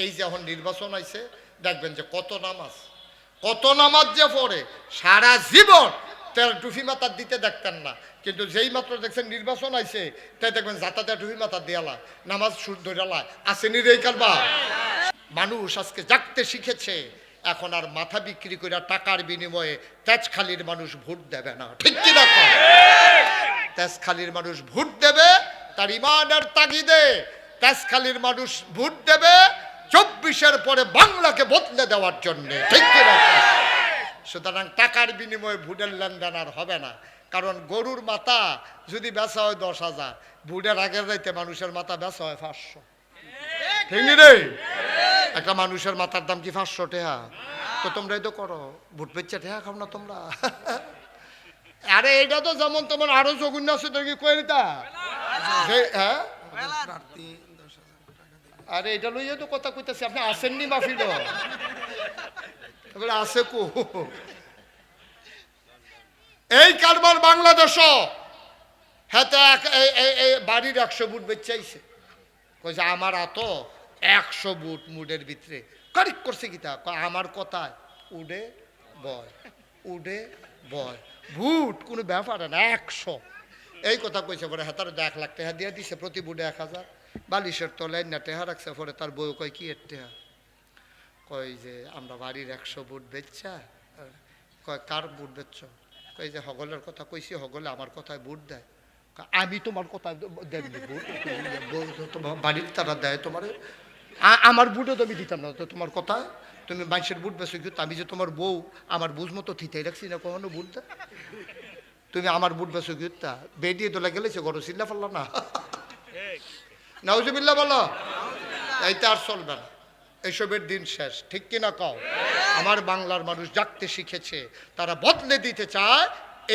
এই যে এখন নির্বাচন আইছে দেখবেন যে কত নামাজ যে পড়ে সারা জীবন তার টুফি মাথার দিতে দেখতেন না, কিন্তু যেই মাত্র দেখছেন নির্বাচন আইছে তাই দেখবেন যাতাতে টুফি মাথার দিয়ালা নামাজ সুর ধরালা আসেনি রে কারবা। মানুষ আজকে জাগতে শিখেছে, এখন আর মাথা বিক্রি করে টাকার বিনিময়ে তেজখালির মানুষ ভোট দেবে না, ঠিক কি না? তেজখালির মানুষ ভোট দেবে তার ইমানের তাগিদে, তেজখালির মানুষ ভোট দেবে 24-এর পরে বাংলাকে বদলে দেওয়ার জন্য, ঠিক কি না? সুতরাং টাকার বিনিময়ে ভোটের লেনদেন আর হবে না, কারণ গরুর মাথা যদি বেচা হয় 10,000, ভোটের আগের রাইতে মানুষের মাথা বেচা হয় 500, ঠিক নি রে? একটা মানুষের মাথার দাম কি 500 টাকা? তো তোমরাই তো করো, ভোট পেচ্ছে টাকা খাও না তোমরা? আরে এটা তো যেমন তোমার আরো জঘন্য আছে, তো কি কই দিতা? হ্যাঁ, আরে এটা লইয়া তো কথা কইতাছি, আপনি আসেননি মাহফিল? আছে কো এই কারবার বাংলাদেশ? হ্যাঁ, বাড়ির 100 বুট বেচাইছে, কইছে আমার এত 100 বুট মুডের ভিতরে কারিক করছে কিতা, আমার কথায় উডে বয় বুট কোনো ব্যাপার না, 100 এই কথা কইছে। পরে হাতার 1 লাখ টাকা দিয়ে দিছে, প্রতি বুটে 1000, বালিশের তলায় না টেহা রাখছে। পরে তার বউ কয় কি এর টেহা? কই যে আমরা বাড়ির 100 বুট বেচছা। কয় কার বুট বেচছ? কই যে হগলের কথা কইছি, হগলে আমার কথায় বুট দেয়। আমি তোমার কথায় দেবনি বুট, তোমার বাড়ির তারা দেয় তোমার, আমার বুটও তো আমি দিতাম না তো তোমার কথায়। তুমি মানুষের বুট বেছো কিন্তু আমি যে তোমার বউ, আমার বুঝ মতো থিতাই রাখছি না কখনো বুট দেয়। তুমি আমার বুট বেছো কিন্তু বেডিয়ে তোলা গেলেছে গরু চিল্লা ফেলল না, নাউজুবিল্লাহ বলো। এইটা আর চলবে না, এইসবের দিন শেষ, ঠিক কিনা কও? আমার বাংলার মানুষ জাগতে শিখেছে, তারা বদলে দিতে চায়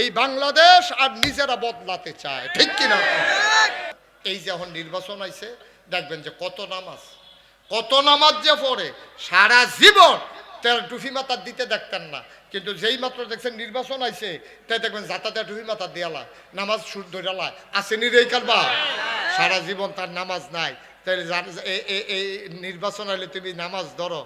এই বাংলাদেশ আর নিজেরা বদলাতে চায়, ঠিক কিনা? এই যে এখন নির্বাচন আইছে দেখবেন যে কত নামাজ যে পড়ে সারা জীবন তার টুফি মাথার দিতে দেখতেন না, কিন্তু যেই মাত্র দেখছেন নির্বাচন আইছে তাই দেখবেন যাতাতে টুফি মাথার দিয়ালা নামাজ সুর ধরালা আসেনি রে কারবা। সারা জীবন তার নামাজ নাই, তাহলে এই নির্বাচন হলে তুমি নামাজ ধরো।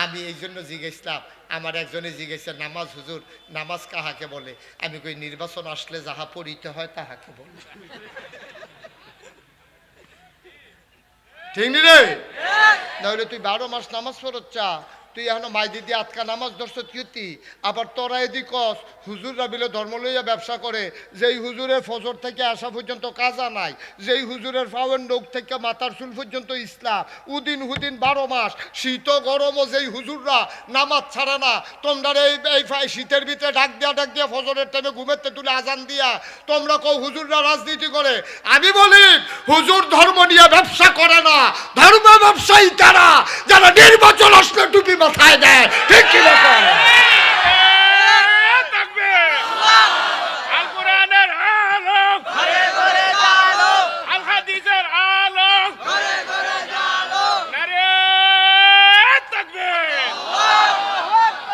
আমি এই জন্য জিজ্ঞেসলাম, আমার একজনে জিজ্ঞেসে নামাজ হুজুর নামাজ কাহাকে বলে? আমি কই নির্বাচন আসলে যাহা পড়িতে হয় তাহাকে বলে, ঠিক নি রে? নাহলে তুই 12 মাস নামাজ পড়ছা, তুই এখনো মাই দিদি আটকা নামাজ ধরছ কি? আবার তোরা এদিক হুজুররা বিলে ধর্ম লইয়া ব্যবসা করে, যেই হুজুরের ফজর থেকে আসা পর্যন্ত কাজা নাই, যেই হুজুরের ফাওয়েন নখ থেকে মাথার চুল পর্যন্ত ইসলাম, উদিন হুদিন 12 মাস শীত গরমও যেই হুজুররা নামাজ ছাড়ে না, তোমরা এই শীতের ভিতরে ডাক দিয়া ফজরের টাইমে ঘুমেতে তুলে আজান দিয়া তোমরা কও হুজুররা রাজনীতি করে। আমি বলি হুজুর ধর্ম নিয়ে ব্যবসা করে না, ধর্ম ব্যবসায়ী তারা যারা নির্বাচন আসলে টুপি মাথায় দেয়, ঠিক কি না?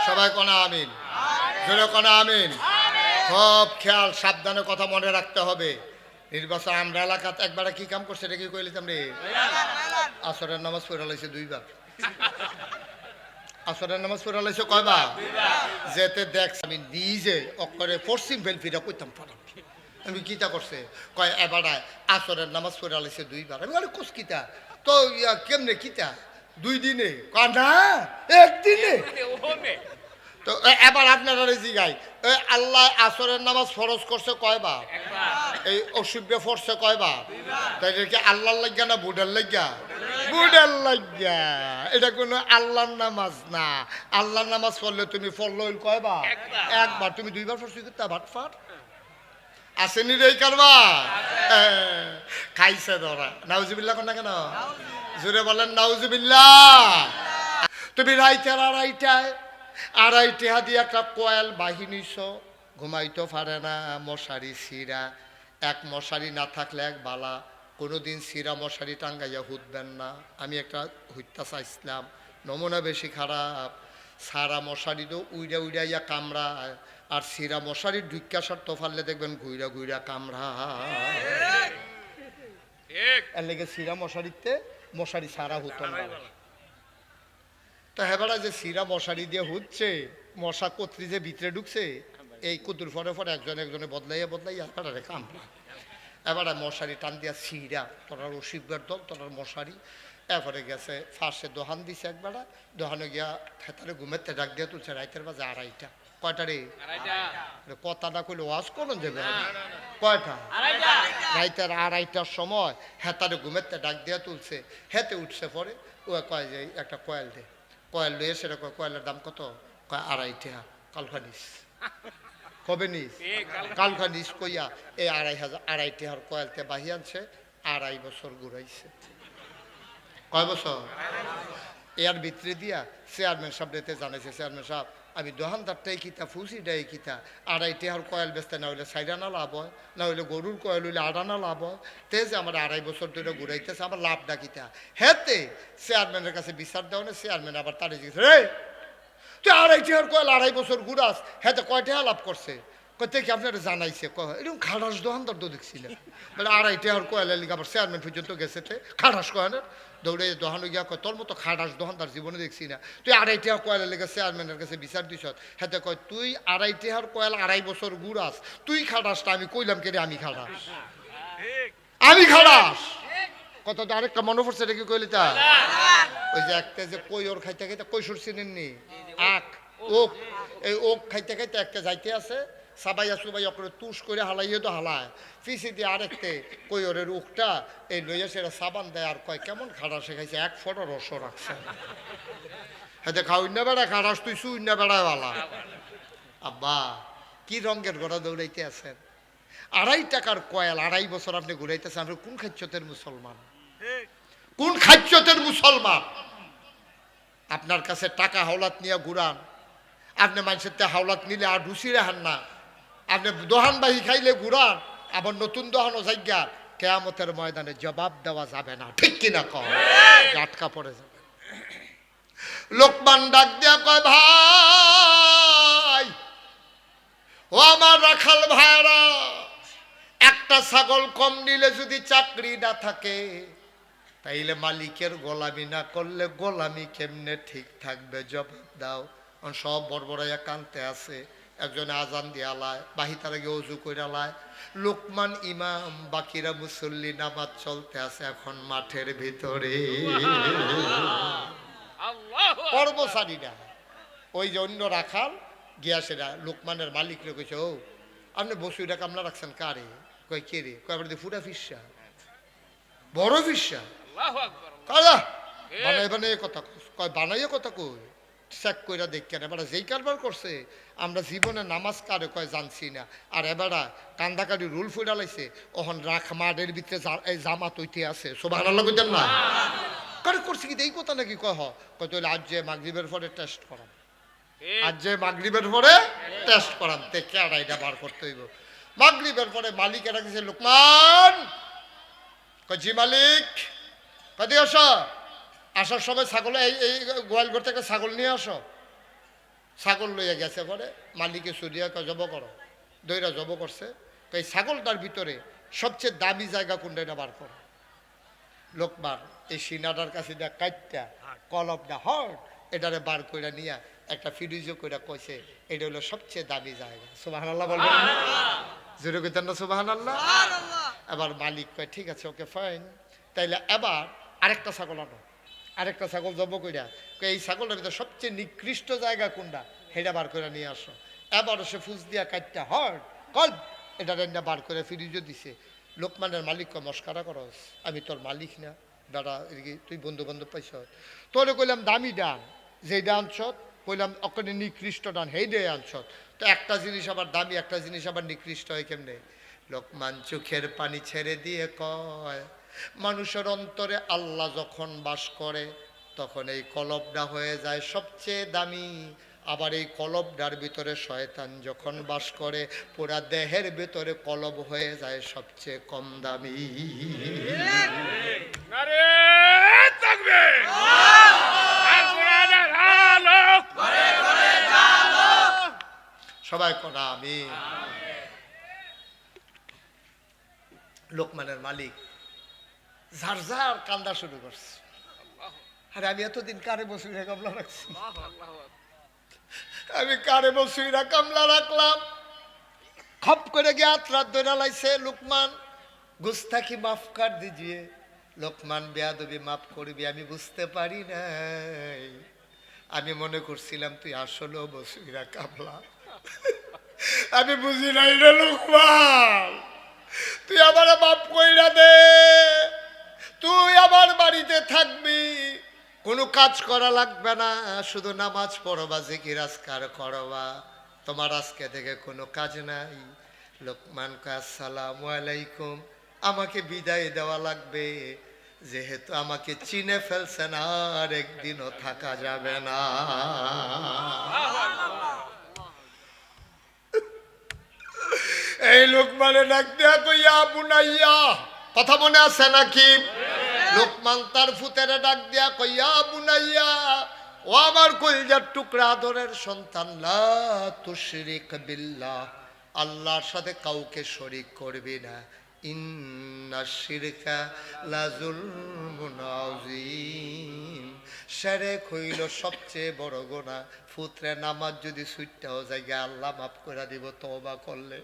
সবাই কোনা আমিন, জোরে কোনা আমিন। সব খেয়াল সাবধানে কথা মনে রাখতে হবে। নির্বাচন আমরা এলাকাতে একবার কি কাম করছে এটা কি কইলাম রে? আসরের নামাজ পড়া লাইছে 2 বার। আসরের নামাজ পড়া লাইছে কয়বার? যেতে দেখ আমি নিজে অক্ষরে পশ্চিম বেলফিরা কইতাম পারাম। আমি কিতা করছে কয় এবার আসরের নামাজ পড়া লাইছে 2 বার। আমি বলি কোস কিতা তো কেমনে কিতা 2 দিনে? কয় না 1 দিনে। তো এবার আপনারা জিগাই আল্লাহ আসরের নামাজ ফরজ করছে কয়বার? এই অসুবিধা পড়ছে কয়বার? তাই কি আল্লাহর লাগিয়া না বুডার লাগিয়া? বুডার লাগিয়া। এটা কোনো আল্লাহর নামাজ না। আল্লাহর নামাজ পড়লে তুমি পড়লো কয়বার? একবার। তুমি 2 বার পড়ছো কিন্তু ভাটফাট আসেনি রে কারবা। খাইছে ধরা। নাউজুবিল্লাহ কোন না কেন? জোরে বলেন নাউজুবিল্লাহ। তুমি রাইতের আড়াই টেহা দিয়ে একটা কোয়েল বাহিনীছ, ঘুমাইতে পারে না, মশারি ছিঁড়া, এক মশারি না থাকলে এক বালা, কোনোদিন ছিঁড়া মশারি টাঙ্গাইয়া হুদবেন না। আমি একটা হুইতা চাইছিলাম, নমুনা বেশি খারাপ, সারা মশারি তো উইড়াইয়া কামড়া, আর ছিঁড়া মশারি ঢুক্কা সারতে পারলে দেখবেন ঘুইরা কামড়া। এর লেগে ছিঁড়া মশারিতে মশারি সারা হতো না। তো হেবারা যে সিরা মশারি দিয়ে হচ্ছে, মশা কত্রি যে ভিতরে ঢুকছে, এই কুতুর ফরে ফরে একজনে বদলাইয়া হেবারে কামড়া। এবারে মশারি টান দিয়া সিরা তোরার রসিকবার দল তোরার মশারি। এরপরে গেছে ফার্স্টে দোহান দিছে একবার, দোহানে গিয়া খেতারে ঘুমেতে ডাক দিয়ে তুলছে রাইতের বাজে 2:30। কয়টা রে? কথাটা কইলে ওয়াজ করুন যাবে কয়টা? রাইতের 2:30টার সময় হেতারে ঘুমেতে ডাক দিয়া তুলছে। হেতে উঠছে পরে ও কয় যে একটা কয়েল দে। কয়েল লইয়ে সেটা কয় কয়েলের দাম কত? কয় 2.5 টাকা। কালকা নিস কবে নিস? কালকা নিস কইয়া এই 2.5 টাকার কয়েলতে বাহি আনছে। 2.5 বছর ঘুরাইছে। কয় বছর? এর ভিতরে দিয়া চেয়ারম্যান সাহেব রেতে জানাইছে, চেয়ারম্যান সাহেব আমি দোকানদারটাই কিতা ফুসিটাই কিতা 2.5 টাকার কয়েল বেচতে না হইলে 4 আনা লাভ হয়, না হইলে গরুর কয়েল হইলে 8 আনা লাভ হয়। তে যে আমার 2.5 বছর ধরে ঘুরাইতেছে আমার লাভটা কিতা? হেতে চেয়ারম্যানের কাছে বিচার দেওয়া না, চেয়ারম্যান আবার তারে জিজ্ঞেস রে তুই 2.5 টাকার কয়েল 2.5 বছর ঘুরাস, হেতে কয় টাকা লাভ করছে? কত কি আপনারা জানাইছে? এরকম খারাস দোকানদার তো দেখছিলেন বলে 2.5 টাকার কয়েলের লিগে আবার চেয়ারম্যান পর্যন্ত গেছে খারাস কয়েনের দৌড়ে দোকানে গিয়া কয় তোর মতো খারাস দোকানদার জীবনে দেখছি না, তুই 2.5 টাকার কয়েলের লিগে চেয়ারম্যানের কাছে বিচার দিছ। হেতে কয় তুই 2.5 টাকার কয়েল 2.5 বছর ঘুরাস, তুই খারাসটা আমি কইলাম কে রে? আমি খারাস, আমি খারাস। কত আরেকটা মনে পড়ছে এটা কি কইলি তা? ওই যে একটা যে কৈর খাইতে খাইতে কৈশোর চিনেননি আখ ওক, এই ওক খাইতে খাইতে একটা যাইতে আছে সাবাইয়া সুবাইয়া করে তুষ করে হালাইয়ে তো হালায় ফিসি দিয়ে আরেকতে কৈরের উকটা এই লইয়া সেটা সাবান দেয় আর কয় কেমন খাড়া শেখাইছে 1 ফোঁটা রস রাখছে। হ্যাঁ খাওয়াই না বেড়া খারাস তুই শুই না বেড়ায় বালা। আব্বা কি রঙের ঘোড়া দৌড়াইতে আছেন? 2.5 টাকার কয়েল 2.5 বছর আপনি ঘুরাইতেছেন। আপনি কোন খাচ্যতের মুসলমান? কোন খাচ্যতের মুসলমান? আপনার কাছে টাকা হাওলাত নিয়ে ঘুরান, আপনি মানুষের হাওলাত নিলে আর ঢুসি রাখান না, আপনি দোহান বাহি খাইলে ঘুরান, আবার নতুন দোহানও জায়গা কেয়ামতের ময়দানে জবাব দেওয়া যাবে না, ঠিক কিনা কম আটকা পড়ে যাবে। লোকমান ডাক দিয়া কয় ভাই ও আমার রাখাল ভাইরা, একটা ছাগল কম নিলে যদি চাকরি না থাকে তাইলে মালিকের গোলামি না করলে গোলামি কেমনে ঠিক থাকবে? জবাব দাও। সব বড়বড়াইয়া কানতে আছে। একজনে আজান দিয়ে আলায়, বাহিতার আগে অজু করে আলায়। লোকমান ইমাম, বাকিরা মুসল্লি, নামাজ চলতে আছে এখন মাঠের ভিতরে। কর্মচারীরা ওই যে অন্য রাখাল গিয়া সেটা লোকমানের মালিক রে কইছে ও আপনি বসুইটা কামলা রাখছেন কারে? কয় কে রে? কয় আবার ফুটা ফিসা বড় ফিসা কারা বানাই বানাই কথা কয়, বানাইয়া কথা কই চেক কইরা দেখেন। এবারে যেই কারবার করছে আমরা জীবনে নামাজ কারে কয় জানছি না, আর এবারা কান্দাকারি রুল ফুটা লাইছে ওহন রাখ মাঠের ভিতরে জামাত হইতে আছে। সুবহানাল্লাহ কইতেন না? কারে করছে কি এই কথা নাকি? কয় কয় তাহলে আজ যে মাগরিবের পরে টেস্ট করাম, আজ যে মাগরিবের পরে টেস্ট করাম তে কেডাইটা বার করতে হইব। মাগরিবের পরে মালিক এরা গেছে লোকমান কয় জি মালিক। কদি আসো, আসার সময় ছাগল এই গোয়াল ঘর থেকে ছাগল নিয়ে আসো। ছাগল লইয়া গেছে পরে মালিকে সরিয়া কয় জব করো, দইরা জব করছে। তো এই ছাগলটার ভিতরে সবচেয়ে দামি জায়গা কোনটা এটা বার করো। লোকমান এই সিনাটার কাছে দেখ কাটটা কলপটা হট এটারে বার কইরা নিয়া একটা ফিরিজও কইরা কইছে এটা হলো সবচেয়ে দামি জায়গা। সুবহানাল্লাহ বলবেন না? জোরে কইতেন না সুবহানাল্লাহ? এবার মালিক কয় ঠিক আছে ওকে ফাইন, তাইলে এবার আরেকটা ছাগল আনো। আরেকটা ছাগল জব কইরা এই ছাগলটার ভিতরে সবচেয়ে নিকৃষ্ট জায়গা কোনটা সেটা বার করে নিয়ে আসো। এবার সে ফুস দিয়া কাটটা হট কল এটা রান্না বার করে ফিরিজও দিছে। লোকমানের মালিক কয় মস্কারা করস, আমি তোর মালিক না দাদা, তুই বন্ধু বান্ধব পাইছ? তোরে কইলাম দামি ডান, যেই ডান ছত কইলাম অকনে নিকৃষ্ট ডান হেই ডে আনছত। তো একটা জিনিস আবার দামি একটা জিনিস আবার নিকৃষ্ট হয় কেমনে? লোকমান চোখের পানি ছেড়ে দিয়ে কয় মানুষের অন্তরে আল্লাহ যখন বাস করে তখন এই কলবটা হয়ে যায় সবচেয়ে দামি, আবার এই কলবটার ভিতরে শয়তান যখন বাস করে পুরা দেহের ভিতরে কলব হয়ে যায় সবচেয়ে কম দামি। সবাই করা আমি। লোকমানের মালিক ঝাড় ঝাড় কান্দা শুরু করছে। আর আমি এতদিন কারে বসুইরা কামলা রাখছি, আমি কারে বসুইরা কামলা রাখলাম। খপ করে গিয়ে আত্রাত ধরে লাইছে, লোকমান গুস্তাখি মাফ কর দিজিয়ে। লোকমান বেয়াদবি মাফ করবি, আমি বুঝতে পারি নাই, আমি মনে করছিলাম তুই আসলে বসুইরা কামলা, আমি বুঝি নাই রে লোকমান, তুই আমার মাফ কইরা দে, তুই আমার বাড়িতে থাকবি, কোনো কাজ করা লাগবে না, শুধু নামাজ পড়বা, জিকির আজকার করবা, তোমার আজকে থেকে কোনো কাজ নাই। লোকমান কয় আসসালামু আলাইকুম, আমাকে বিদায় দেওয়া লাগবে, যেহেতু আমাকে চিনে ফেলছেন আর একদিনও থাকা যাবে না। এই লোকমানে ডাক দেয়া কইয়া বুনাইয়া, কথা মনে আছে নাকি? লোকমান তার ফুতেরে ডাক দিয়া কইয়া বুনাইয়া, ও আমার কলিজার টুকরা আদরের সন্তান, লা তুশরিক বিল্লাহ, আল্লাহর সাথে কাউকে শরীক করবি না, ইন্নাশ শিরকা লাযুলমুন আযীম, শিরক হইল সবচেয়ে বড় গুনাহ। ফুতরে নামাজ যদি ছুটটাও জায়গা আল্লাহ মাফ করে দিব তওবা করলে,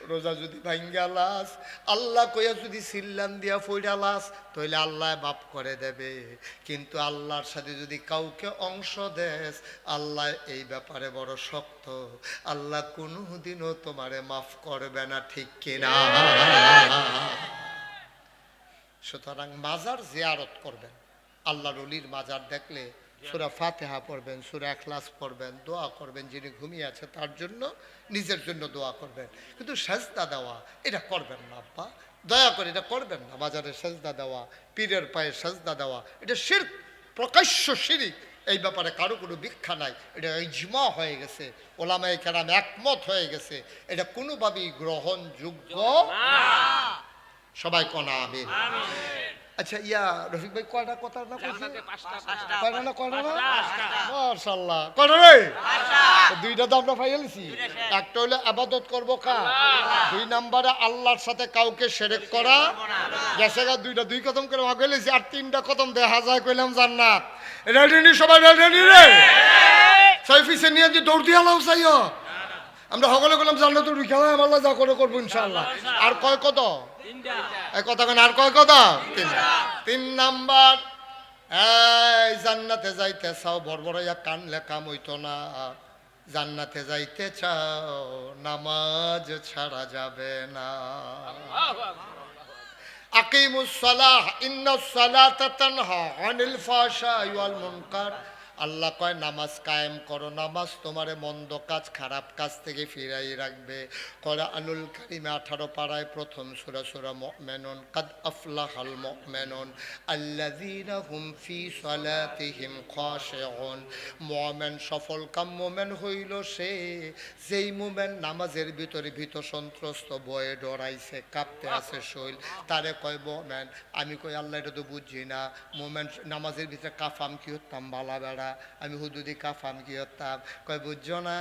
রোজা যদি ভাঙ্গা লাস আল্লাহ কইয়া যদি সিল্লান দিয়া ফইরা লাস তাহলে আল্লাহ মাফ করে দেবে, কিন্তু আল্লাহর সাথে যদি কাউকে অংশ দেস আল্লাহ এই ব্যাপারে বড় শক্ত, আল্লাহ কোনোদিনও তোমারে মাফ করবে না, ঠিক কিনা? সুতরাং মাজার জিয়ারত করবেন, আল্লাহর ওলির মাজার দেখলে সূরা ফাতিহা পড়বেন, সূরা ইখলাস পড়বেন, দোয়া করবেন, যিনি ঘুমিয়ে আছে তার জন্য, নিজের জন্য দোয়া করবেন, কিন্তু সেজদা দেওয়া এটা করবেন না আব্বা, দয়া করে এটা করবেন না। মাজারে সেজদা দেওয়া, পীরের পায়ে সেজদা দেওয়া এটা শিরক, প্রকাশ্য শিরক, এই ব্যাপারে কারো কোনো ব্যাখ্যা নাই, এটা ইজমা হয়ে গেছে, ওলামায়ে কেরাম একমত হয়ে গেছে, এটা কোনোভাবেই গ্রহণযোগ্য সবাই কোন আমিন। আচ্ছা ইয়া রফিক ভাই কয়টা কথা না কইছে? কয়টা না কয়টা না? মাশাআল্লাহ কয়টা রে? দুইটা তো আমরা ফাইলাইছি, একটা হলো ইবাদত করব কার, দুই নম্বরে আল্লাহর সাথে কাউকে শিরক করা গেছে গা, দুইটা দুই কদম করে আগাইলেছি, আর তিনটা কদম দেখা যায় কইলাম জান্নাত। রেডি নি সবাই, রেডি রে? সাইফিসে নিয়ে যে দৌড় দিয়া লাও চাইও, আমরা সকলে কইলাম জান্নাত রুই খেলা আল্লাহ যা করে করব ইনশাআল্লাহ। আর কয় কদম? এই কথা কেন, আর কয় কথা? তিন নাম্বার, এই জান্নাতে যাইতে চাও বড়বড়াইয়া কানলে কাম হইতো না, জান্নাতে যাইতে চাও নামাজ ছাড়া যাবে না। আকিমুস সালাহ ইন্নাস সালাতা তানহা আনিল ফাহশাই ওয়াল মুনকার, আল্লাহ কয় নামাজ কায়েম করো, নামাজ তোমারে মন্দ কাজ খারাপ কাজ থেকে ফিরাই রাখবে। কোরআনুল কারীমে 18 পারায় প্রথম সূরা সূরা মুমিনুন, কাদ আফলাহাল মুমিনুন আল্লাযীনা হুম ফি সালাতিহিম খাশিউন, মুমিন সফল কাম মুমিন হইল সে যেই মুমিন নামাজের ভিতরে ভীত সন্ত্রস্ত ভয়ে ডরাইছে, কাঁপতে আছে শরীর, তারে কয় মুমিন। আমি কই আল্লাহ এটা তো বুঝি না, মুমিন নামাজের ভিতরে কাফাম কি হতাম বালা বেড়া, আমি হুদুদি কাফাম কি হতাম, কয় বুঝছো না,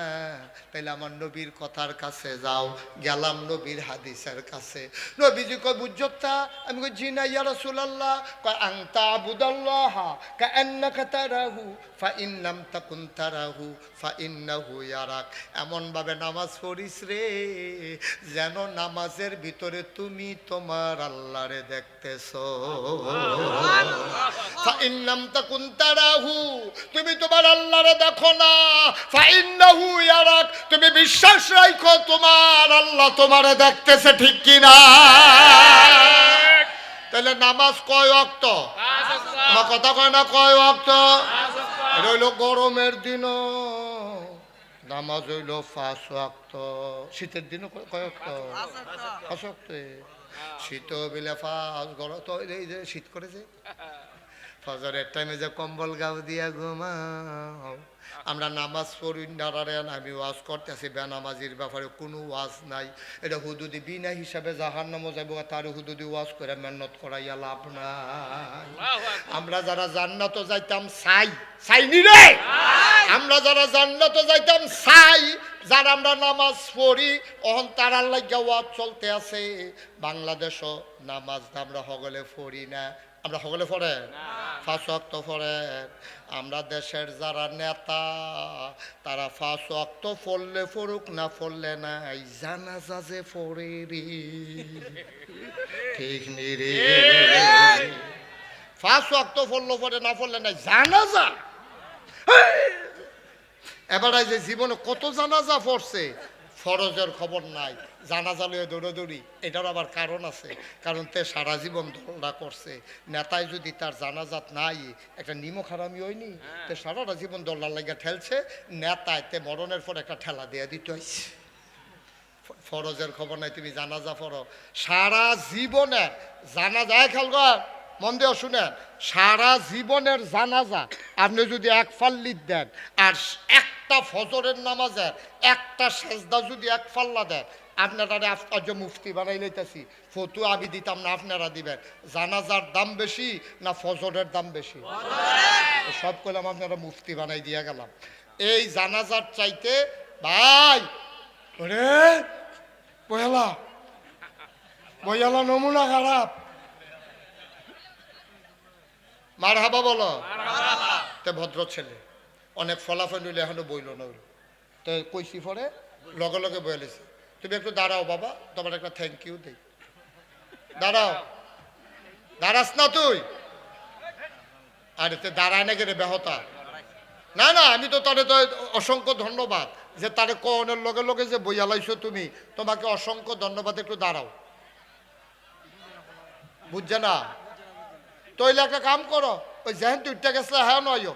তাইলে আমার নবীর কথার কাছে যাও। গেলাম নবীর হাদিসের কাছে, নবীজি কয় বুঝছো তা, আমি কই জি না ইয়া রাসূলুল্লাহ, কয় আনতা আবুদাল্লাহ কাআন্নাকা তারাহু ফাইন লাম তাকুন তারাহু ফাইন্নাহু ইয়ারাক, এমন ভাবে নামাজ পড়িস রে যেন নামাজের ভিতরে তুমি তোমার আল্লাহরে দেখতেছো। ফাইন লাম তাকুন তারাহু, তুমি তোমার আল্লাহরে দেখো না, ফাইন্নাহু ইয়ারাক, তুমি বিশ্বাস রাখো তোমার আল্লাহ তোমারে দেখতেছে, ঠিক কি না? তাহলে নামাজ কয় ওয়াক্ত? আমার কথা কয় না, কয় ওয়াক্ত? এটা হইল গরমের দিনও নামাজ হইল 5 ওয়াক্ত, শীতের দিনও কয় ওয়াক্ত? 5 ওয়াক্ত। শীত বিলে 5, গরম তো এই যে শীত করেছে, ফজরের টাইমে যে কম্বল গাও দিয়া ঘুমাও। আমরা নামাজ পড়ি নারায়ণ, আমি ওয়াজ করতেছি বেনামাজির ব্যাপারে কোনো ওয়াজ নাই, এটা হুদুদি বিনা হিসাবে জাহান্নামে যাইব, তার হুদুদি ওয়াজ করে মেহনত করাইয়া লাভ নাই। আমরা যারা জান্নাতে যাইতাম চাইনি রে, আমরা যারা জান্নাতে যাইতাম চাই, যারা আমরা নামাজ পড়ি অহন তারার লাগিয়া ওয়াজ চলতে আছে। বাংলাদেশও নামাজ আমরা হগলে পড়ি না, আমরা সকলে পড়েন, 5 ওয়াক্ত পড়েন। আমরা দেশের যারা নেতা তারা 5 ওয়াক্ত পড়লে পড়ুক না পড়লে নাই, জানাজা যে পড়ে রে, ঠিক নি রে? 5 ওয়াক্ত পড়লো পড়ে না পড়লে নাই, জানাজা। এবার যে জীবনে কত জানাজা পড়ছে, ফরজের খবর নাই, জানাজা লয়ে দৌড়াদৌড়ি। এটার আবার কারণ আছে, কারণ তে সারা জীবন দৌড়া করছে। নেতায় যদি তার জানাজাত নাই, একটা নিমক হারামি হয়নি, তে সারাটা জীবন দৌড়ার লাগে ঠেলছে। নেতায় তে মরণের পর একটা ঠেলা দিয়ে দিতে হয়েছে। ফরজের খবর নাই, তুমি জানাজা পড়ো। সারা জীবনের জানাজা, খেলগর মন দিয়ে শুনেন, সারা জীবনের জানাজা আপনি যদি এক ফাল্লিত দেন, আর একটা ফজরের নামাজের একটা সেজদা যদি এক ফাল্লা দেন, আপনারা আজ মুফতি বানাই লইতেছি, ফতু আমি দিতাম না, আপনারা দিবেন। জানাজার দাম বেশি না ফজরের দাম বেশি? সব করলাম আপনারা মুফতি বানাই দিয়ে গেলাম। এই জানাজার চাইতে ভাই ওরে বয়ালা বয়ালা নমুনা খারাপ। মার হাবা বলো। তে ভদ্র ছেলে, অনেক ফলাফল নিলে এখনো বইল না। তো কইসি পরে লগে লগে বলেছে, তুমি একটু দাঁড়াও বাবা, তোমার একটা থ্যাংক ইউ দেই। দাঁড়াও, দাঁড়াস না তুই? আরে তে দাঁড়ায় না কে রে বেহতা? না না, আমি তো তারে তো অসংখ্য ধন্যবাদ যে তারে কনের লগে লগে যে বইয়া লাইছো তুমি, তোমাকে অসংখ্য ধন্যবাদ। একটু দাঁড়াও, বুঝছে না? তৈলে একটা কাম করো, ওই যেহেন তুইটা গেছলে হ্যাঁ নয়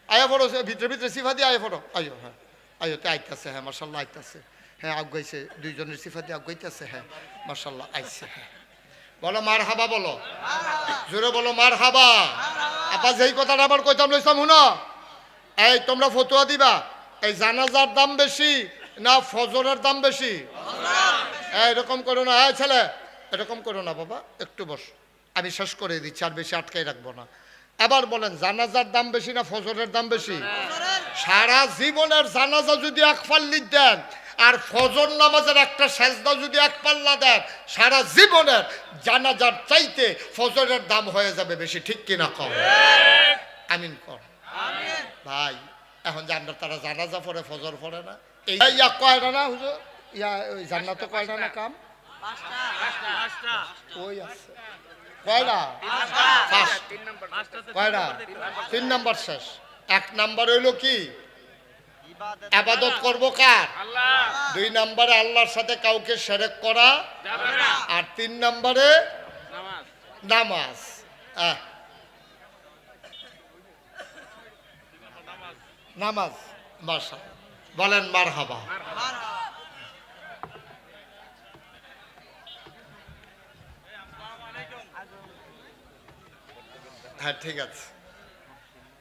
আয়া পড়ো, ভিতরে ভিতরে সিফা দিয়ে আয়া পড়ো। আয়ো, হ্যাঁ আয়ো, তে আইতাছে, হ্যাঁ মার্শাল্লাহ আইতাছে, হ্যাঁ আগাইছে, দুইজনের সিফা দিয়ে আগাইতেছে, হ্যাঁ মার্শাল্লাহ আইছে। হ্যাঁ বলো মার হাবা, বলো জোরে বলো মার হাবা। আপা যেই কথাটা আবার কইতাম লইতাম শুনো, এই তোমরা ফতুয়া দিবা, এই জানাজার দাম বেশি না ফজরের দাম বেশি? এরকম করো না, হ্যাঁ ছেলে এরকম করো না বাবা, একটু বস, আমি শেষ করে দিচ্ছি, আর বেশি আটকাই রাখবো না। এবার বলেন জানাজার দাম বেশি না ফজরের দাম বেশি? সারা জীবনের জানাজা যদি এক ফাল্লি দেন, আর ফজর নামাজের একটা সেজদা যদি এক পাল্লা দেন, সারা জীবনের জানাজার চাইতে ফজরের দাম হয়ে যাবে বেশি, ঠিক কিনা কম? আমিন কর ভাই। এখন যে আমরা তারা জানাজা পড়ে ফজর পড়ে না, এই ইয়া কয়টা না হুজুর, ইয়া ওই জান্নাত কয়টা না কাম? ওই আছে কয়টা? কয়টা? 3 নাম্বার শেষ। 1 নাম্বার হইল কি? ইবাদত করব কার? 2 নাম্বারে আল্লাহর সাথে কাউকে শিরক করা, আর 3 নাম্বারে নামাজ। নামাজ। মাশাআল্লাহ, বলেন মারহাবা। হ্যাঁ ঠিক আছে,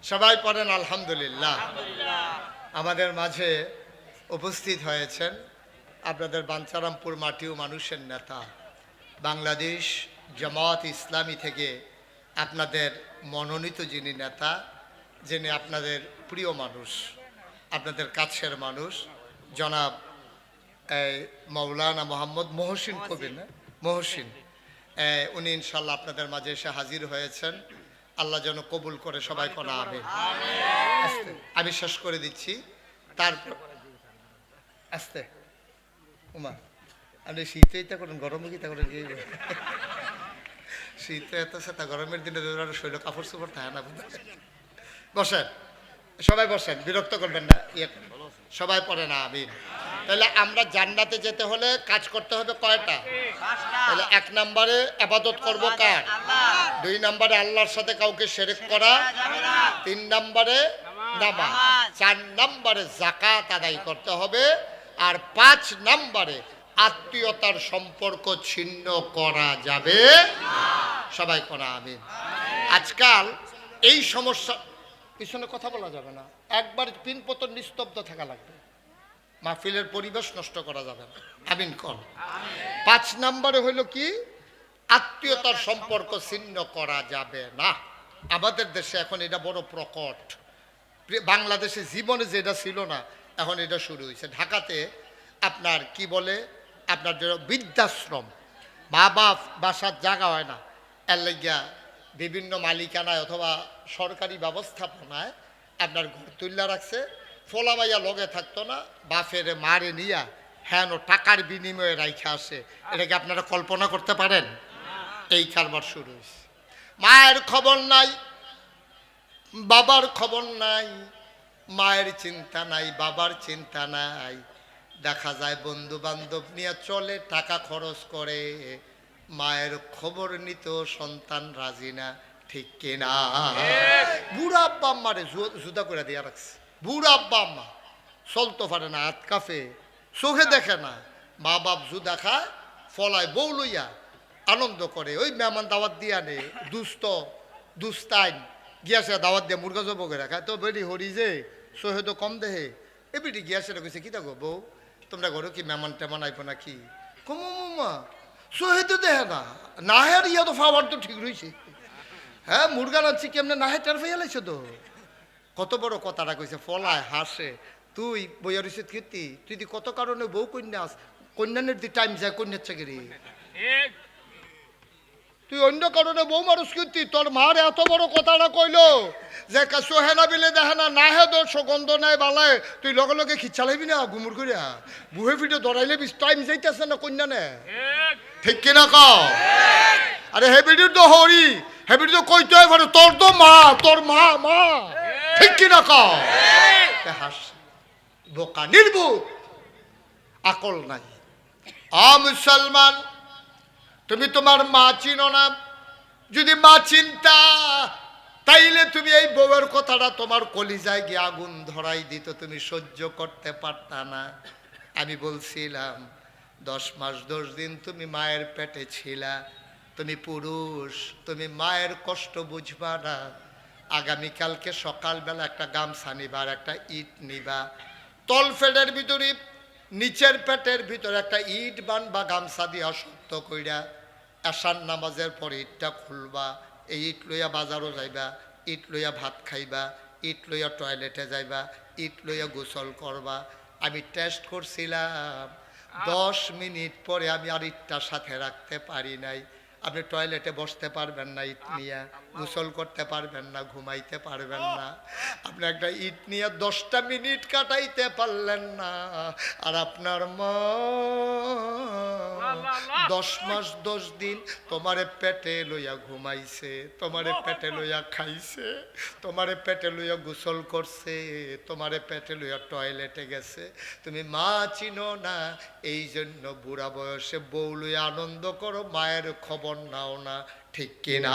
সবাই পড়েন আলহামদুলিল্লাহ। আমাদের মাঝে উপস্থিত হয়েছেন আপনাদের বাঞ্ছারামপুর মাটিও মানুষের নেতা, বাংলাদেশ জামাত ইসলামী থেকে আপনাদের মনোনীত যিনি নেতা, যিনি আপনাদের প্রিয় মানুষ, আপনাদের কাছের মানুষ, জনাব মাওলানা মোহাম্মদ মহসিন কবির, না মহসিন, উনি ইনশাল্লাহ আপনাদের মাঝে এসে হাজির হয়েছেন। আল্লাহ যেন কবুল করে, সবাই কোনা আমিন। আমি শেষ করে দিচ্ছি, তারপর আস্তে উমা আপনি শীতে ইতা করেন, গরমে কিতা করেন? শীতে এত সেটা, গরমের দিনে শৈল কাপড় চোপড় থাকে না। বসেন সবাই, বসেন, বিরক্ত করবেন না, সবাই পড়ে না আমিন। তাহলে আমরা জান্নাতে যেতে হলে কাজ করতে হবে কয়টা? তাহলে 1 নম্বরে ইবাদত করব কার? 2 নম্বরে আল্লাহর সাথে কাউকে শিরক করা, 3 নম্বরে নামাজ, 4 নম্বরে যাকাত আদায় করতে হবে, আর 5 নম্বরে আত্মীয়তার সম্পর্ক ছিন্ন করা যাবে। সবাই করা আমিন। আজকাল এই সমস্যা পিছনে কথা বলা যাবে না, একবার পিন পতন নিস্তব্ধ থাকা লাগবে, মাহফিলের পরিবেশ নষ্ট করা যাবে না। আমিন কর। 5 নম্বরে হইল কি? আত্মীয়তার সম্পর্ক ছিন্ন করা যাবে না। আমাদের দেশে এখন এটা বড় প্রকট, বাংলাদেশে জীবনে যেটা ছিল না এখন এটা শুরু হয়েছে। ঢাকাতে আপনার কি বলে, আপনার বৃদ্ধাশ্রম, বাবা বাসার জায়গা হয় না, এর লাগিয়া বিভিন্ন মালিকানায় অথবা সরকারি ব্যবস্থাপনায় আপনার ঘর তুল্লা রাখছে, ফোলা মাইয়া লগে থাকতো না, বাফেরে মারে নিয়া হ্যাঁ টাকার বিনিময়ে রাইখা আসে। এটাকে আপনারা কল্পনা করতে পারেন? এই কারবার শুরু হয়েছে। মায়ের খবর নাই, বাবার খবর নাই, মায়ের চিন্তা নাই, বাবার চিন্তা নাই। দেখা যায় বন্ধু বান্ধব নিয়ে চলে, টাকা খরচ করে, মায়ের খবর নিতেও সন্তান রাজি না, ঠিক কিনা? বুড়া আব্বা আম্মারে জুদা করে দিয়া রাখছে। বুড়া আব্বা আম্মা চলতে পারে না, হাত কাফে, চোখে দেখে না, মা বাপ জুদা খায়, ফলায় বউ লইয়া আনন্দ করে। ওই মেহমান দাওয়াত দিয়া নে, দুস্তাইন গিয়াছে দাওয়াত দিয়ে মুরগা জব করে রাখা তো বেরি হরি যে সোহে তো কম দেহে এ বেটি গিয়াছে কইছে কি থাকো বউ তোমরা ঘরে কি মেহমান টেমান আইব না কি কমা সোহে তো দেহে না না হে ইয়া তো ফাওয়ার তো ঠিক রয়েছে। হ্যাঁ মুরগা রাখছি কেমনে না হে টের ফেয়া লাইছো তো। কত বড় কথাটা কইছে, ফলায় হাসে। তুই বইয়া রইছে কীর্তি, তুই দি কত কারণে বউ কন্যাস, কন্যানের দি টাইম যায় কন্যার চাকরি, তুই অন্য কারণে বউ মানুষ কীর্তি। তোর মার এত বড় কথাটা কইলো যে সোহেনা বিলে দেখে না না হে তোর সুগন্ধ নাই বালায়, তুই লগে লগে খিচ্ছালাইবি না গুমুর করিয়া বুহে ফিটে দৌড়াইলে বিশ টাইম যাইতেছে না কন্যা নে, ঠিক কিনা কও? আরে হেবিডির তো হরি, হেবিডি তো কইতে হয় পারে তোর তো মা, তোর মা মা, ঠিক কিনা কও? হাস বোকা নির্বুক, আকল নাই। মুসলমান তুমি তোমার মা চিনো না, যদি মা চিন্তা তাইলে তুমি এই বউয়ের কথাটা তোমার কলিজায় গিয়ে আগুন ধরাই দিত, তুমি সহ্য করতে পারতা না। আমি বলছিলাম 10 মাস 10 দিন তুমি মায়ের পেটে ছিলা, তুমি পুরুষ, তুমি মায়ের কষ্ট বুঝবা না। আগামীকালকে সকালবেলা একটা গামছা নিবা আর একটা ইট নিবা, তলফেটের ভিতরে নিচের পেটের ভিতরে একটা ইট বানবা গামছা দিয়া শক্ত কইরা, আশার নামাজের পরে ইটটা খুলবা, এই ইট লইয়া বাজারও যাইবা, ইট লইয়া ভাত খাইবা, ইট লইয়া টয়লেটে যাইবা, ইট লইয়া গোসল করবা। আমি টেস্ট করছিলাম 10 মিনিট পরে আমি আর ইটটা সাথে রাখতে পারি নাই। আপনি টয়লেটে বসতে পারবেন না ইট নিয়ে, গোসল করতে পারবেন না, ঘুমাইতে পারবেন না, আপনি একটা ইট নিয়ে 10টা মিনিট কাটাইতে পারলেন না। আর আপনার মা 10 মাস 10 দিন তোমারে পেটে লইয়া ঘুমাইছে, তোমারে পেটে লইয়া খাইছে, তোমারে পেটে লইয়া গোসল করছে, তোমারে পেটে লইয়া টয়লেটে গেছে। তুমি মা চিনো না, এই জন্য বুড়া বয়সে বউ লইয়া আনন্দ করো, মায়ের খবর নাও না, ঠিক কিনা?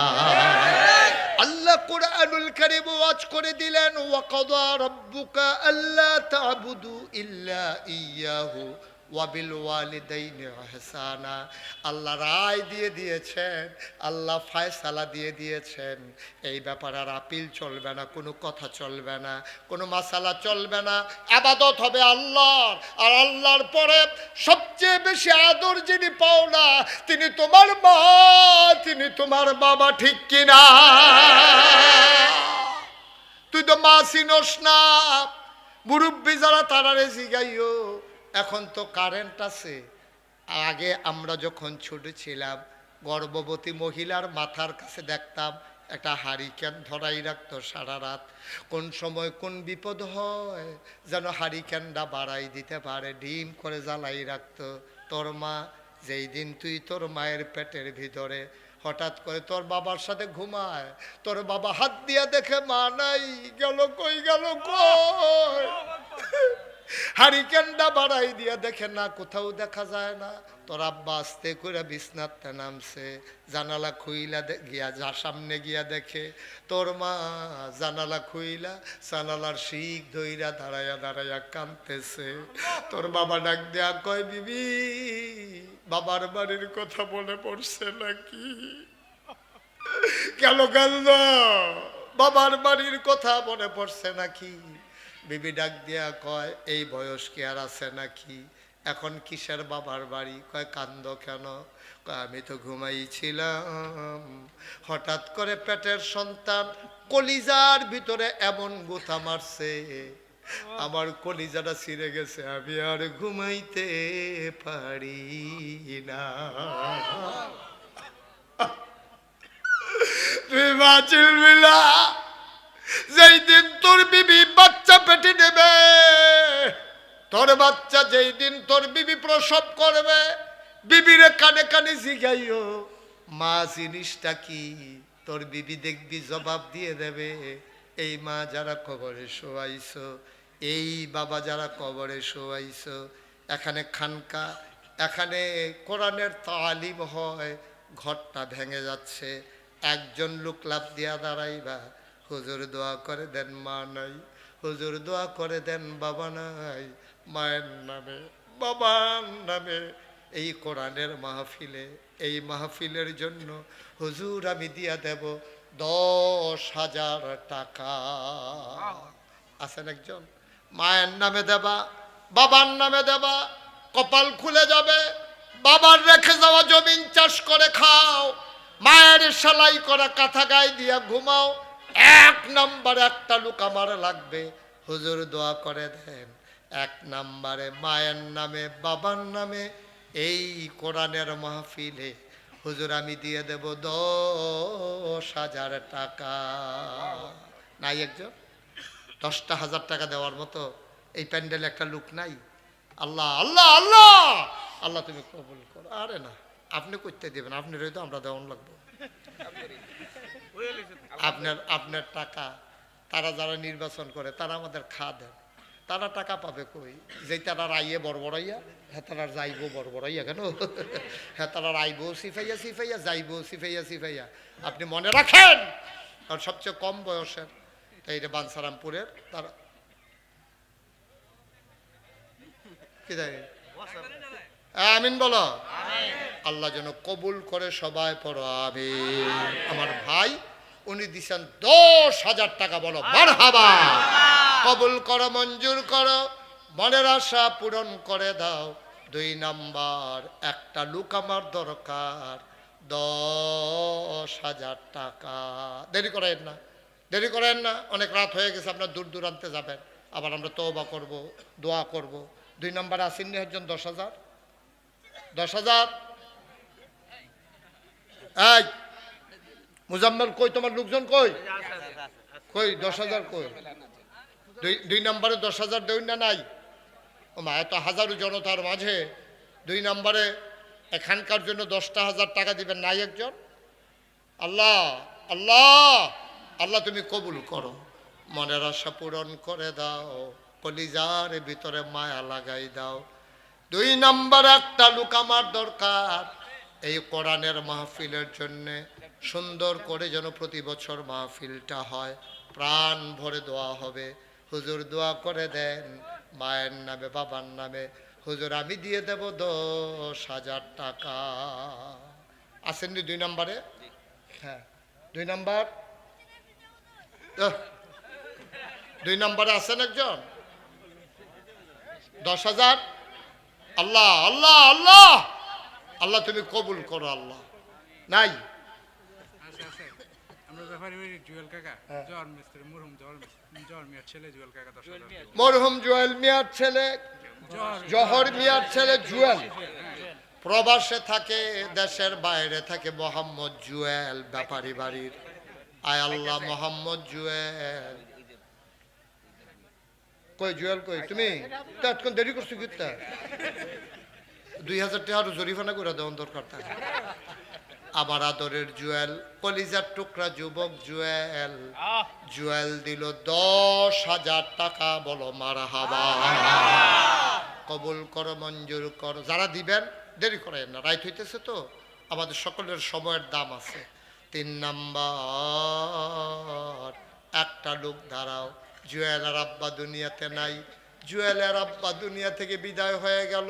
আল্লাহ কুরআনুল কারীম ওয়াজ করে দিলেন, ওয়া কাদা রাব্বুকা আল্লা তা'বুদু ইল্লা ইয়্যাহু ওয়া বিল ওয়ালিদাইনি ইহসানা। আল্লাহ রায় দিয়ে দিয়েছেন, আল্লাহ ফয়সালা দিয়ে দিয়েছেন, এই ব্যাপারে আর আপিল চলবে না, কোনো কথা চলবে না, কোনো মাসালা চলবে না। ইবাদত হবে আল্লাহর, আর আল্লাহর পরে সবচেয়ে বেশি আদর যিনি পাও না তিনি তোমার মা, তিনি তোমার বাবা, ঠিক কিনা? তুই তো মা চিনস না, মুরব্বী যারা তারারে জিগাইও। এখন তো কারেন্ট আছে, আগে আমরা যখন ছোট ছিলাম গর্ভবতী মহিলার মাথার কাছে দেখতাম একটা হারিকেন ধরাই রাখতো সারা রাত। কোন সময় কোন বিপদ হয় যেন হারিকেনটা বাড়াই দিতে পারে, ডিম করে জ্বালাই রাখতো। তোর মা যেই দিন তুই তোর মায়ের পেটের ভিতরে হঠাৎ করে তোর বাবার সাথে ঘুমায়, তোর বাবা হাত দিয়া দেখে মা নাই, গেল কই, গেল কই, হারিকেনটা বাড়াই দিয়া দেখে না, কোথাও দেখা যায় না। তোর আব্বা আস্তে করে বিছনাতে নামছে, জানালা খুইলা গিয়া যা সামনে গিয়া দেখে তোর মা জানালা খুইলা জানালার শিক ধইরা দাঁড়াইয়া দাঁড়াইয়া কাঁদতেছে। তোর বাবা ডাক দেয়া কয়, বিবি বাবার বাড়ির কথা মনে পড়ছে নাকি? কেন কান্দ? বাবার বাড়ির কথা মনে পড়ছে নাকি? বিবি ডাক দিয়া কয়, এই বয়স কি আর আছে নাকি? এখন কিসের বাবার বাড়ি? কয় কান্দ কেন? কয় আমি তো ঘুমাইছিলাম, হঠাৎ করে পেটের সন্তান কলিজার ভিতরে এমন গোথা মারছে, আমার কলিজাটা ছিঁড়ে গেছে, আমি আর ঘুমাইতে পারি না। তুই মা চিনবি না যেই দিন তোর বিবি বাচ্চা পেটে নেবে, তোর বাচ্চা যেই দিন তোর বিবি প্রসব করবে, বিবিরে কানে কানে জিগাইও মা জিনিসটা কি, তোর বিবি দেখবি জবাব দিয়ে দেবে এই মা যারা কবরে শোয়াইছো, এই বাবা যারা কবরে শোয়াইছো। এখানে খানকা, এখানে কোরআনের তালিম হয়, ঘরটা ভেঙে যাচ্ছে, একজন লোক লাফ দিয়া দাঁড়াইবা, হুজুর দোয়া করে দেন মা নাই, হুজুর দোয়া করে দেন বাবা নাই, মায়ের নামে বাবার নামে এই কোরআনের মাহফিলে, এই মাহফিলের জন্য হুজুর আমি দিয়া দেব 10,000 টাকা। আছেন একজন? মায়ের নামে দেবা, বাবার নামে দেবা, কপাল খুলে যাবে। বাবার রেখে যাওয়া জমিন চাষ করে খাও, মায়ের সেলাই করা কাঁথা গায়ে দিয়া ঘুমাও। 1 নম্বরে একটা লোক আমার লাগবে, হুজুর দোয়া করে দেন 1 নম্বরে মায়ের নামে বাবার নামে এই কোরআনের মাহফিলে হুজুর আমি দিয়ে দেব 10,000 টাকা। নাই একজন? 10,000 টাকা দেওয়ার মতো এই প্যান্ডেলে একটা লোক নাই? আল্লাহ আল্লাহ আল্লাহ আল্লাহ তুমি কবুল করো। আরে না, আপনি করতে দেবেন, আপনি রইতো আমরা দেওয়ান লাগবো। আপনার টাকা তারা যারা নির্বাচন করে তারা আমাদের খা দেন, তারা টাকা পাবে কই? যে তারা আইয়ে বড়বড়াইয়া, হ্যাঁ তারা যাইবো বড়বড়াইয়া কেন, হ্যাঁ তারা আইবো সিফাইয়া সিফাইয়া, যাইবো সিফাইয়া সিফাইয়া। আপনি মনে রাখেন, আর সবচেয়ে কম বয়সের এই যে বাঞ্ছারামপুরের তারা কি দেয়, আমিন বলো। আল্লাহ যেন কবুল করে, সবাই পড়ো আমিন। আমার ভাই উনি দিছেন 10,000 টাকা, বলো মারহাবা। কবুল করো, মঞ্জুর করো, মনের আশা পূরণ করে দাও। 2 নাম্বার একটা লোক আমার দরকার, 10,000 টাকা। দেরি করেন না, দেরি করেন না, অনেক রাত হয়ে গেছে, আপনার দূর দূরান্তে যাবেন, আবার আমরা তওবা করব, দোয়া করব। 2 নম্বরে আসেননি একজন? 10,000 10,000। এই মুজাম্মেল কই, তোমার লোকজন কই? কই 10,000 কই? 2 নম্বরে 10,000 দেউন না? নাই ও মা, এত হাজারো জনতার মাঝে 2 নম্বরে এখানকার জন্য 10,000 টাকা দিবেন, নাই একজন? আল্লাহ আল্লাহ আল্লাহ তুমি কবুল করো, মনের আশা পূরণ করে দাও, কলিজার ভিতরে মায়া লাগাই দাও। 2 নম্বর একটা লোক আমার দরকার এই কোরআনের মাহফিলের জন্যে, সুন্দর করে যেন প্রতি বছর মাহফিলটা হয়, প্রাণ ভরে দোয়া হবে। হুজুর দোয়া করে দেন মায়ের নামে বাবার নামে, হুজুর আমি দিয়ে দেব 10,000 টাকা। আসেননি 2 নম্বরে? হ্যাঁ 2 নম্বর, 2 নম্বরে আছেন একজন? 10,000। আল্লাহ আল্লাহ আল্লাহ আল্লাহ তুমি কবুল করো। আল্লাহ নাই মরহুম জুয়েল মিয়ার ছেলে, জহর মিয়ার ছেলে জুয়েল প্রবাসে থাকে, দেশের বাইরে থাকে, মোহাম্মদ জুয়েল ব্যাপারী বাড়ির। আয় আল্লাহ মোহাম্মদ জুয়েল কই? জুয়েল কই? তুমি তো এতক্ষণ দেরি করছো কিতা? 2,000 টাকা জরিমানা করে দেওয়ার দরকার থাকে। আমার আদরের জুয়েল, কলিজার টুকরা যুবক জুয়েল, জুয়েল দিল 10,000 টাকা, বলো মারহাবা। কবুল করো, মঞ্জুর করো। যারা দিবেন দেরি করেন না, রাইট হইতেছে তো, আমাদের সকলের সময়ের দাম আছে। 3 নাম্বার একটা লোক দাঁড়াও, জুয়েলের আব্বা দুনিয়াতে নাই, জুয়েলের আব্বা দুনিয়া থেকে বিদায় হয়ে গেল,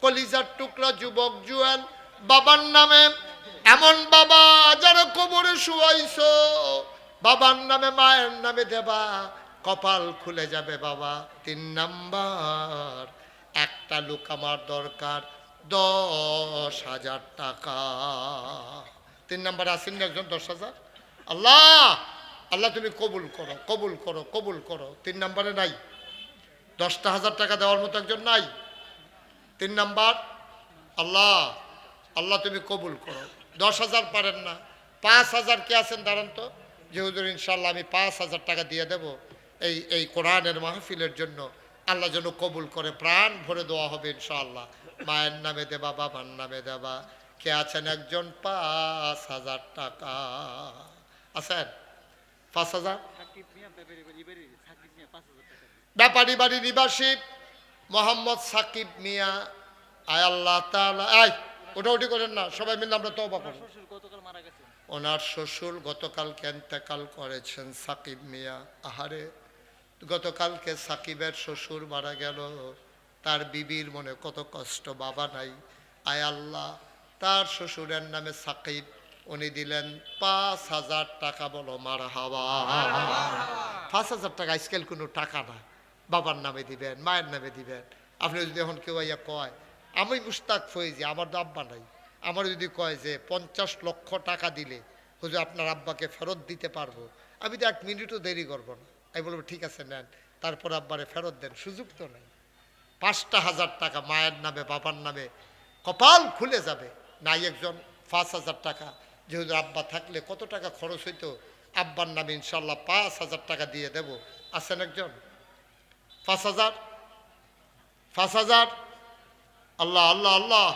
কলিজার টুকরা যুবক জুয়েল, বাবার নামে এমন বাবা যারা কবরে শুয়াইছো, বাবার নামে মায়ের নামে দেবা, কপাল খুলে যাবে বাবা। 3 নাম্বার একটা লোক আমার দরকার, 10,000 টাকা। 3 নাম্বারে আসেন না একজন? 10,000। আল্লাহ আল্লাহ তুমি কবুল করো, কবুল করো, কবুল করো। 3 নাম্বারে নাই? 10,000 টাকা দেওয়ার মতো একজন নাই? 3 নাম্বার আল্লাহ আল্লাহ তুমি কবুল করো। 10,000 পারেন না, 5,000 কে আছেন দাঁড়ান তো, যে হুজুর ইনশাল্লাহ আমি 5,000 টাকা দিয়ে দেব এই কোরআনের মাহফিলের জন্য, আল্লাহ যেন কবুল করে, প্রাণ ভরে দেওয়া হবে ইনশাআল্লাহ। মায়ের নামে দেবা, বাবার নামে দেবা। কে আছেন একজন? 5,000 টাকা আছেন? 5,000। ব্যাপারী বাড়ি নিবাসী মোহাম্মদ সাকিব মিয়া। আয় আল্লাহ তাআলা, আয় ওটা করেন না, সবাই মিলে আমরা তওবা করি। ওনার শ্বশুর গতকালকে ইন্তেকাল করেছেন, সাকিব মিয়া। আহারে, গতকালকে সাকিবের শ্বশুর মারা গেল, তার বিবির মনে কত কষ্ট, বাবা নাই। আয় আল্লাহ, তার শ্বশুরের নামে সাকিব, উনি দিলেন 5,000 টাকা। বলো মারহাবা। 5,000 টাকা আজকাল কোনো টাকা না, বাবার নামে দিবেন, মায়ের নামে দিবেন। আপনি যদি এখন কেউ ইয়া কয় আমি মুশতাক ফয়েজি, আমার তো আব্বা নাই, আমার যদি কয় যে 50 লক্ষ টাকা দিলে হুজুর আপনার আব্বাকে ফেরত দিতে পারবো, আমি তো 1 মিনিটও দেরি করবো না, আমি বলবো ঠিক আছে নেন, তারপর আব্বারে ফেরত দেন। সুযোগ তো নেই। 5,000 টাকা মায়ের নামে, বাবার নামে, কপাল খুলে যাবে। নাই একজন 5,000 টাকা, যেহেতু আব্বা থাকলে কত টাকা খরচ হইতো, আব্বার নামে ইনশাল্লাহ 5,000 টাকা দিয়ে দেব। আছেন একজন? 5,000। 5,000। আল্লাহ আল্লাহ আল্লাহ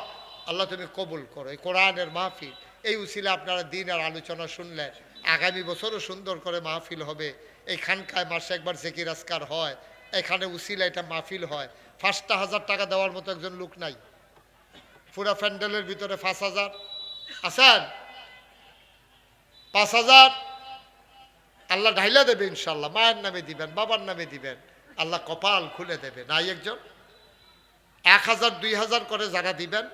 আল্লাহ, তুমি কবুল করো এই কোরআনের মাহফিল। এই উসিলে আপনারা দিনের আলোচনা শুনলেন, আগামী বছরও সুন্দর করে মাহফিল হবে। এই খানকায় মাসে একবার জিকির আজকার হয়, এখানে উসিলা এটা মাহফিল হয়। 5,000 টাকা দেওয়ার মতো একজন লোক নাই পুরা প্যান্ডেলের ভিতরে। 5,000 আছেন? 5,000 আল্লাহ ঢাইলা দেবে ইনশাল্লাহ। মায়ের নামে দিবেন, বাবার নামে দিবেন, আল্লাহ কপাল খুলে দেবে। নাই একজন? 1,000 2,000 করে যারা দিবেন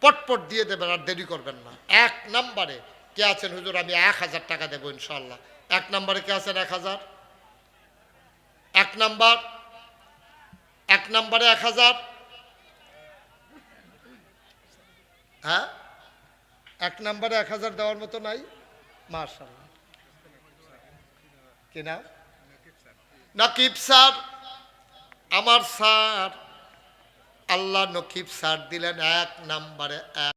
পটপট দিয়ে দেবেন, আর দেরি করবেন না। 1 নম্বরে কে আছেন? হুজুর আমি 1,000 টাকা দেবো ইনশাল্লাহ। 1 নম্বরে কে আছেন? 1,000। 1 নম্বর, 1 নম্বরে 1,000। হ্যাঁ, 1 নম্বরে 1,000 দেওয়ার মতো নাই? মাশাআল্লাহ। কি নাম? নকিব স্যার, আমার স্যার। আল্লাহ নকিব স্যার দিলেন 1 নম্বরে